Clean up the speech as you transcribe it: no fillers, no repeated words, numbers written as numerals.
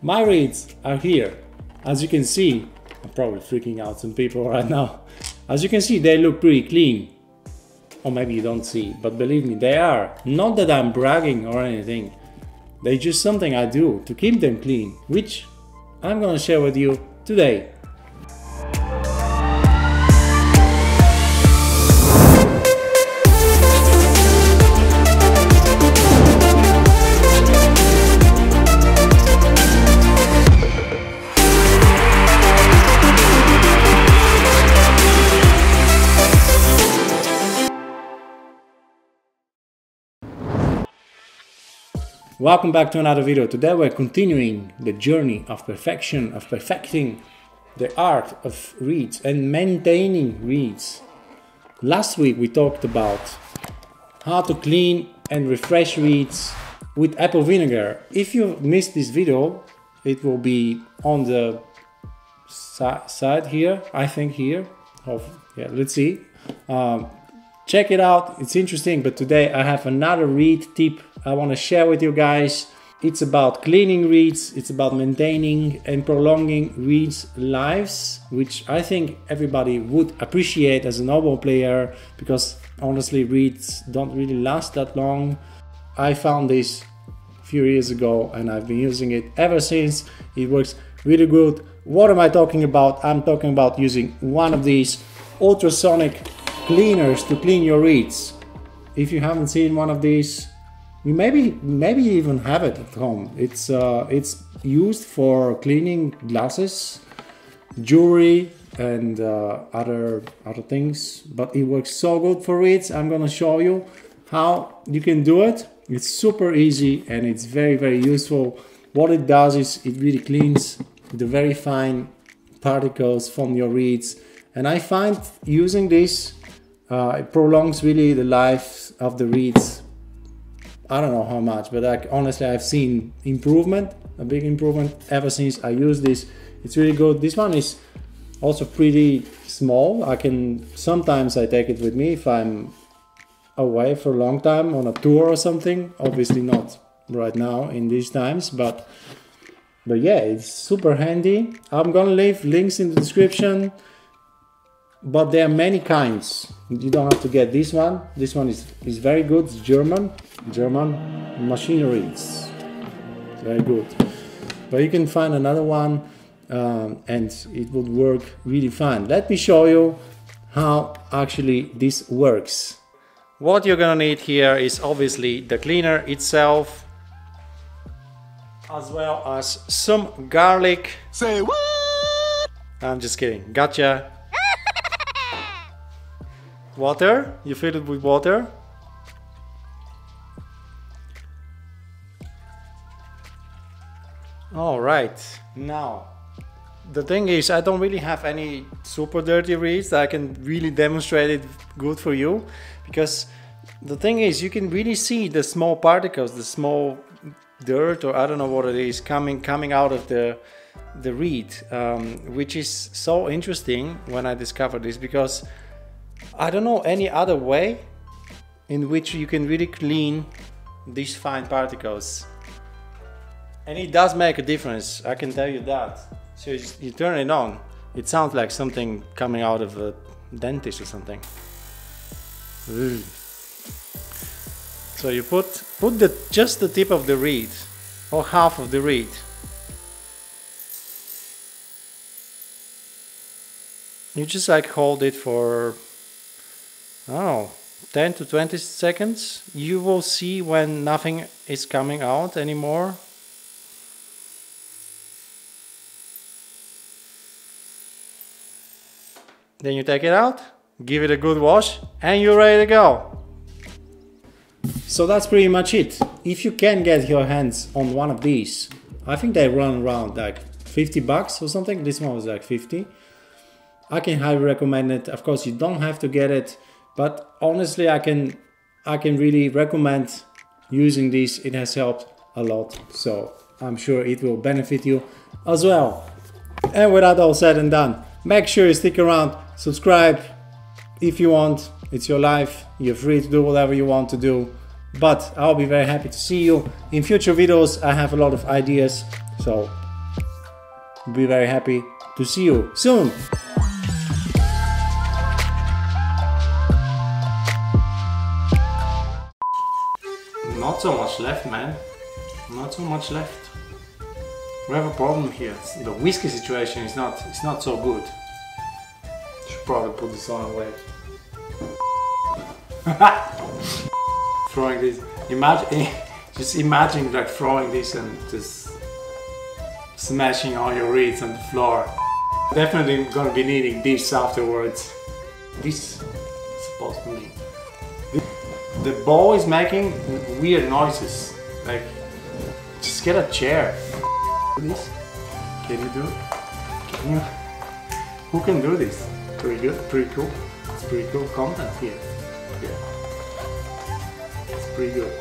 My reeds are here. As you can see, I'm probably freaking out some people right now. As you can see, they look pretty clean. Or maybe you don't see, but believe me, they are. Not that I'm bragging or anything. They're just something I do to keep them clean, which I'm gonna share with you today. Welcome back to another video. Today we're continuing the journey of perfection, of perfecting the art of reeds and maintaining reeds. Last week we talked about how to clean and refresh reeds with apple vinegar. If you missed this video, it will be on the side here, I think here. Yeah, let's see. Check it out, it's interesting, but today I have another reed tip I want to share with you guys. It's about cleaning reeds, it's about maintaining and prolonging reeds' lives, which I think everybody would appreciate as an oboe player, because honestly reeds don't really last that long. I found this a few years ago and I've been using it ever since. It works really good. What am I talking about? I'm talking about using one of these ultrasonic cleaners to clean your reeds. If you haven't seen one of these, you maybe even have it at home. It's used for cleaning glasses, jewelry, and other things. But it works so good for reeds. I'm gonna show you how you can do it. It's super easy and it's very useful. What it does is it really cleans the very fine particles from your reeds. And I find using this it prolongs really the life of the reeds. I don't know how much, but honestly I've seen improvement, a big improvement ever since I use this. It's really good. This one is also pretty small. Sometimes I take it with me if I'm away for a long time on a tour or something. Obviously not right now in these times, but yeah, it's super handy. I'm gonna leave links in the description. But there are many kinds. You don't have to get this one. This one is very good. It's German machinery. It's very good. But you can find another one and it would work really fine. Let me show you how actually this works. What you're gonna need here is obviously the cleaner itself, as well as some garlic. Say what? I'm just kidding. Gotcha. Water, you fill it with water. All right, now the thing is I don't really have any super dirty reeds that I can really demonstrate it good for you, because the thing is you can really see the small particles, the small dirt, or I don't know what it is, coming out of the reed, which is so interesting when I discovered this, because I don't know any other way in which you can really clean these fine particles. And it does make a difference, I can tell you that. So you turn it on, it sounds like something coming out of a dentist or something. So you put just the tip of the reed, or half of the reed. You just like hold it for 10 to 20 seconds. You will see when nothing is coming out anymore. Then you take it out, give it a good wash, and you're ready to go. So that's pretty much it. If you can get your hands on one of these, I think they run around like 50 bucks or something. This one was like 50. I can highly recommend it. Of course, you don't have to get it. But honestly, I can really recommend using this. It has helped a lot, so I'm sure it will benefit you as well. And with that all said and done, make sure you stick around, subscribe if you want. It's your life, you're free to do whatever you want to do. But I'll be very happy to see you in future videos. I have a lot of ideas, so Be very happy to see you soon. Not so much left, man. Not so much left. We have a problem here. The whiskey situation is not so good. Should probably put this on away. Throwing this. Just imagine like throwing this and just smashing all your reeds on the floor. Definitely gonna be needing this afterwards. This is supposed to mean. The bow is making weird noises. Like, just get a chair. This? Can you do it? Can you? Who can do this? Pretty good, pretty cool. It's pretty cool content here. Yeah. It's pretty good.